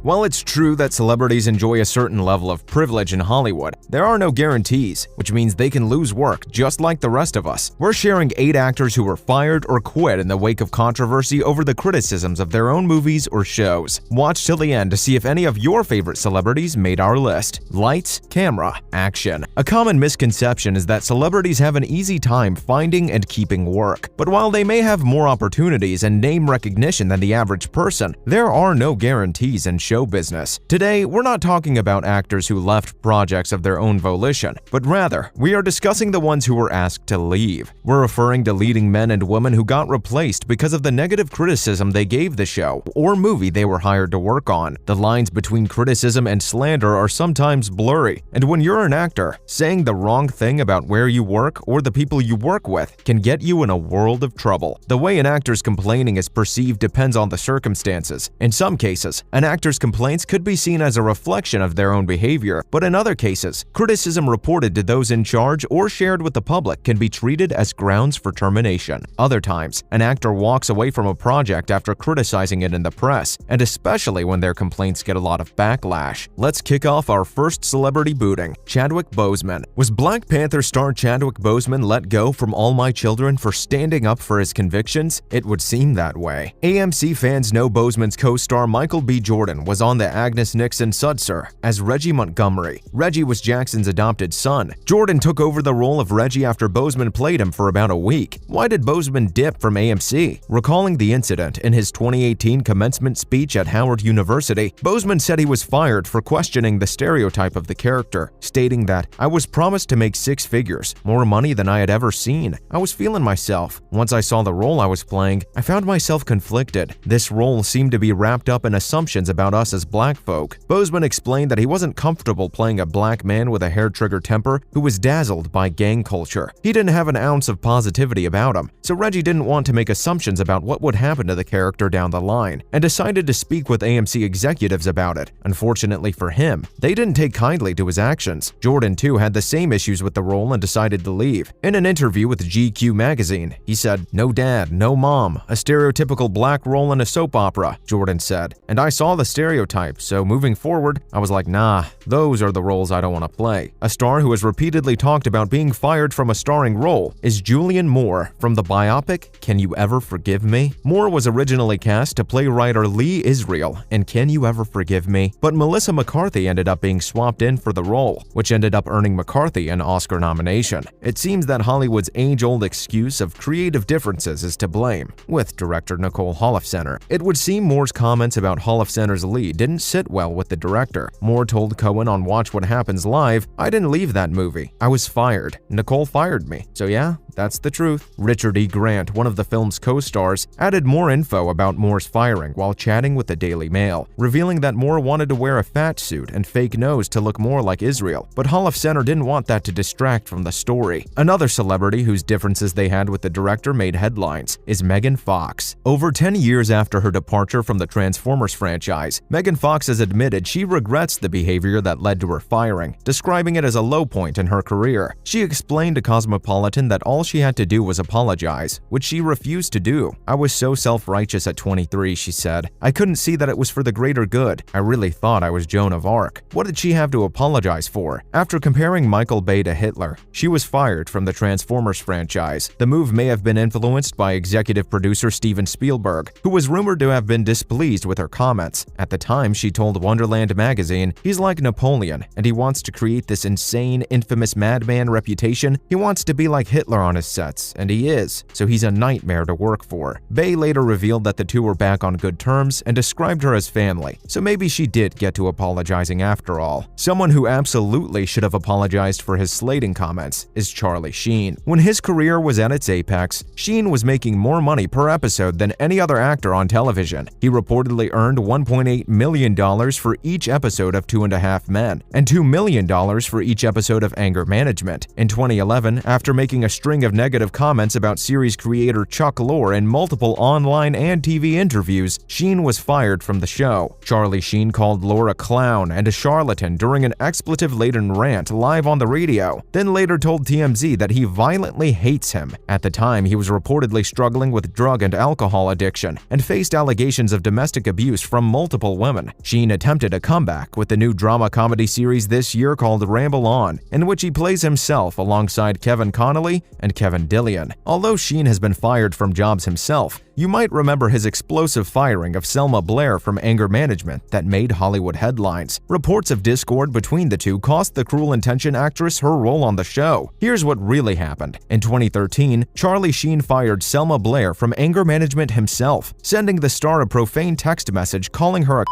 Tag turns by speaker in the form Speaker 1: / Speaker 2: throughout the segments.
Speaker 1: While it's true that celebrities enjoy a certain level of privilege in Hollywood, there are no guarantees, which means they can lose work just like the rest of us. We're sharing 8 actors who were fired or quit in the wake of controversy over the criticisms of their own movies or shows. Watch till the end to see if any of your favorite celebrities made our list. Lights, camera, action. A common misconception is that celebrities have an easy time finding and keeping work. But while they may have more opportunities and name recognition than the average person, there are no guarantees in show business. Today, we're not talking about actors who left projects of their own volition, but rather, we are discussing the ones who were asked to leave. We're referring to leading men and women who got replaced because of the negative criticism they gave the show or movie they were hired to work on. The lines between criticism and slander are sometimes blurry, and when you're an actor, saying the wrong thing about where you work or the people you work with can get you in a world of trouble. The way an actor's complaining is perceived depends on the circumstances. In some cases, an actor's complaints could be seen as a reflection of their own behavior, but in other cases, criticism reported to those in charge or shared with the public can be treated as grounds for termination. Other times, an actor walks away from a project after criticizing it in the press, and especially when their complaints get a lot of backlash. Let's kick off our first celebrity booting, Chadwick Boseman. Was Black Panther star Chadwick Boseman let go from All My Children for standing up for his convictions? It would seem that way. AMC fans know Boseman's co-star Michael B. Jordan was on the Agnes Nixon Sudser as Reggie Montgomery. Reggie was Jackson's adopted son. Jordan took over the role of Reggie after Boseman played him for about a week. Why did Boseman dip from AMC? Recalling the incident in his 2018 commencement speech at Howard University, Boseman said he was fired for questioning the stereotype of the character, stating that, "I was promised to make 6 figures, more money than I had ever seen. I was feeling myself. Once I saw the role I was playing, I found myself conflicted. This role seemed to be wrapped up in assumptions about us as black folk." Boseman explained that he wasn't comfortable playing a black man with a hair-trigger temper who was dazzled by gang culture. He didn't have an ounce of positivity about him, so Reggie didn't want to make assumptions about what would happen to the character down the line, and decided to speak with AMC executives about it. Unfortunately for him, they didn't take kindly to his actions. Jordan, too, had the same issues with the role and decided to leave. In an interview with GQ magazine, he said, "No dad, no mom, a stereotypical black role in a soap opera," Jordan said, "and I saw the stereotype, so moving forward, I was like, nah, those are the roles I don't want to play." A star who has repeatedly talked about being fired from a starring role is Julianne Moore from the biopic Can You Ever Forgive Me? Moore was originally cast to play writer Lee Israel in Can You Ever Forgive Me? But Melissa McCarthy ended up being swapped in for the role, which ended up earning McCarthy an Oscar nomination. It seems that Hollywood's age-old excuse of creative differences is to blame, with director Nicole Holofcener. It would seem Moore's comments about Holofcener's Lee didn't sit well with the director. Moore told Cohen on Watch What Happens Live, "I didn't leave that movie. I was fired. Nicole fired me. So yeah, that's the truth." Richard E. Grant, one of the film's co-stars, added more info about Moore's firing while chatting with the Daily Mail, revealing that Moore wanted to wear a fat suit and fake nose to look more like Israel, but Holofcener didn't want that to distract from the story. Another celebrity whose differences they had with the director made headlines is Megan Fox. Over 10 years after her departure from the Transformers franchise, Megan Fox has admitted she regrets the behavior that led to her firing, describing it as a low point in her career. She explained to Cosmopolitan that all she had to do was apologize, which she refused to do. "I was so self-righteous at 23, she said. "I couldn't see that it was for the greater good. I really thought I was Joan of Arc. What did she have to apologize for?" After comparing Michael Bay to Hitler, she was fired from the Transformers franchise. The move may have been influenced by executive producer Steven Spielberg, who was rumored to have been displeased with her comments. At the time, she told Wonderland magazine, "He's like Napoleon, and he wants to create this insane, infamous madman reputation. He wants to be like Hitler on his sets, and he is, so he's a nightmare to work for." Bay later revealed that the two were back on good terms and described her as family, so maybe she did get to apologizing after all. Someone who absolutely should have apologized for his slating comments is Charlie Sheen. When his career was at its apex, Sheen was making more money per episode than any other actor on television. He reportedly earned $1.8 million for each episode of 2.5 Men, and $2 million for each episode of Anger Management. In 2011, after making a string of negative comments about series creator Chuck Lorre in multiple online and TV interviews, Sheen was fired from the show. Charlie Sheen called Lorre a clown and a charlatan during an expletive-laden rant live on the radio, then later told TMZ that he violently hates him. At the time, he was reportedly struggling with drug and alcohol addiction and faced allegations of domestic abuse from multiple Beautiful Women. Sheen attempted a comeback with the new drama-comedy series this year called Ramble On, in which he plays himself alongside Kevin Connolly and Kevin Dillon. Although Sheen has been fired from jobs himself, you might remember his explosive firing of Selma Blair from anger management that made Hollywood headlines. Reports of discord between the two cost the Cruel Intention actress her role on the show. Here's what really happened. In 2013, Charlie Sheen fired Selma Blair from anger management himself, sending the star a profane text message calling her a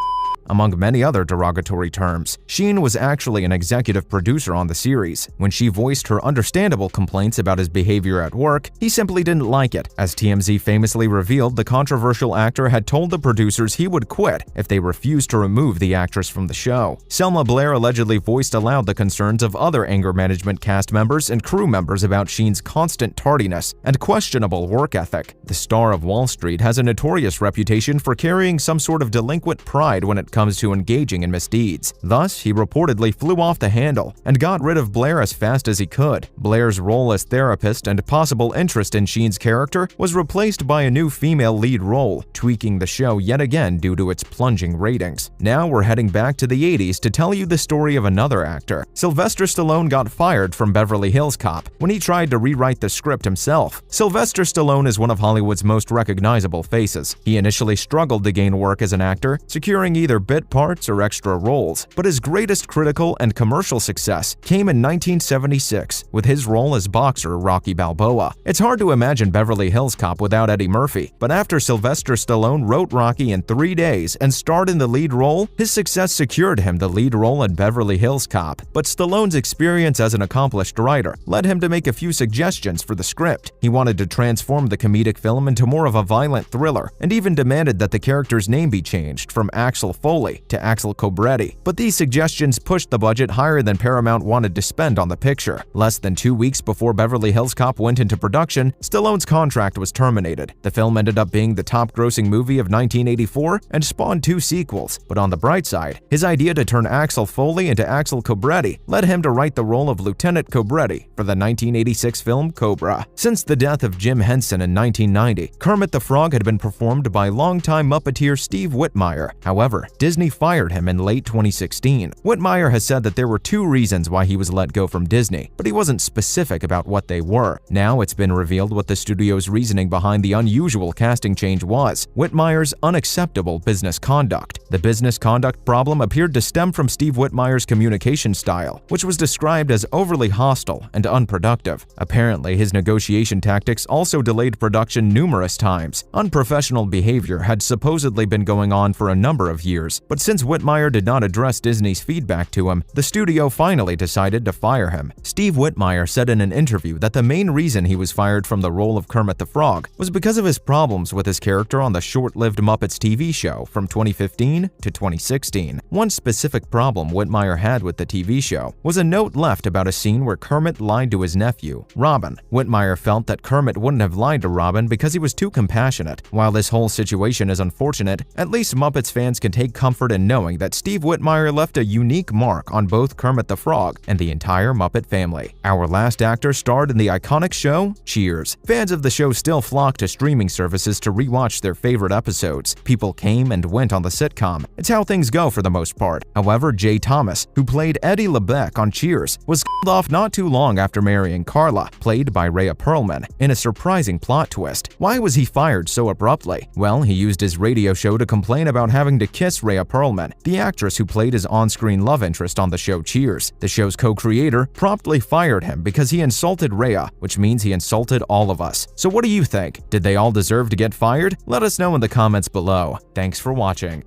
Speaker 1: among many other derogatory terms. Sheen was actually an executive producer on the series. When she voiced her understandable complaints about his behavior at work, he simply didn't like it. As TMZ famously revealed, the controversial actor had told the producers he would quit if they refused to remove the actress from the show. Selma Blair allegedly voiced aloud the concerns of other anger management cast members and crew members about Sheen's constant tardiness and questionable work ethic. The star of Wall Street has a notorious reputation for carrying some sort of delinquent pride when it comes to engaging in misdeeds. Thus, he reportedly flew off the handle and got rid of Blair as fast as he could. Blair's role as therapist and possible interest in Sheen's character was replaced by a new female lead role, tweaking the show yet again due to its plunging ratings. Now we're heading back to the 80s to tell you the story of another actor. Sylvester Stallone got fired from Beverly Hills Cop when he tried to rewrite the script himself. Sylvester Stallone is one of Hollywood's most recognizable faces. He initially struggled to gain work as an actor, securing either bit parts or extra roles, but his greatest critical and commercial success came in 1976 with his role as boxer Rocky Balboa. It's hard to imagine Beverly Hills Cop without Eddie Murphy, but after Sylvester Stallone wrote Rocky in 3 days and starred in the lead role, his success secured him the lead role in Beverly Hills Cop. But Stallone's experience as an accomplished writer led him to make a few suggestions for the script. He wanted to transform the comedic film into more of a violent thriller, and even demanded that the character's name be changed from Axel Foley to Axel Cobretti. But these suggestions pushed the budget higher than Paramount wanted to spend on the picture. Less than 2 weeks before Beverly Hills Cop went into production, Stallone's contract was terminated. The film ended up being the top-grossing movie of 1984 and spawned 2 sequels. But on the bright side, his idea to turn Axel Foley into Axel Cobretti led him to write the role of Lieutenant Cobretti for the 1986 film Cobra. Since the death of Jim Henson in 1990, Kermit the Frog had been performed by longtime Muppeteer Steve Whitmire. However, Disney fired him in late 2016. Whitmire has said that there were 2 reasons why he was let go from Disney, but he wasn't specific about what they were. Now it's been revealed what the studio's reasoning behind the unusual casting change was: Whitmire's unacceptable business conduct. The business conduct problem appeared to stem from Steve Whitmire's communication style, which was described as overly hostile and unproductive. Apparently, his negotiation tactics also delayed production numerous times. Unprofessional behavior had supposedly been going on for a number of years, but since Whitmire did not address Disney's feedback to him, the studio finally decided to fire him. Steve Whitmire said in an interview that the main reason he was fired from the role of Kermit the Frog was because of his problems with his character on the short-lived Muppets TV show from 2015 to 2016. One specific problem Whitmire had with the TV show was a note left about a scene where Kermit lied to his nephew, Robin. Whitmire felt that Kermit wouldn't have lied to Robin because he was too compassionate. While this whole situation is unfortunate, at least Muppets fans can take comfort in knowing that Steve Whitmire left a unique mark on both Kermit the Frog and the entire Muppet family. Our last actor starred in the iconic show Cheers. Fans of the show still flock to streaming services to rewatch their favorite episodes. People came and went on the sitcom. It's how things go for the most part. However, Jay Thomas, who played Eddie LeBeck on Cheers, was killed off not too long after marrying Carla, played by Rhea Perlman, in a surprising plot twist. Why was he fired so abruptly? Well, he used his radio show to complain about having to kiss Rhea Perlman, the actress who played his on-screen love interest on the show Cheers. The show's co-creator promptly fired him because he insulted Rhea, which means he insulted all of us. So what do you think? Did they all deserve to get fired? Let us know in the comments below. Thanks for watching.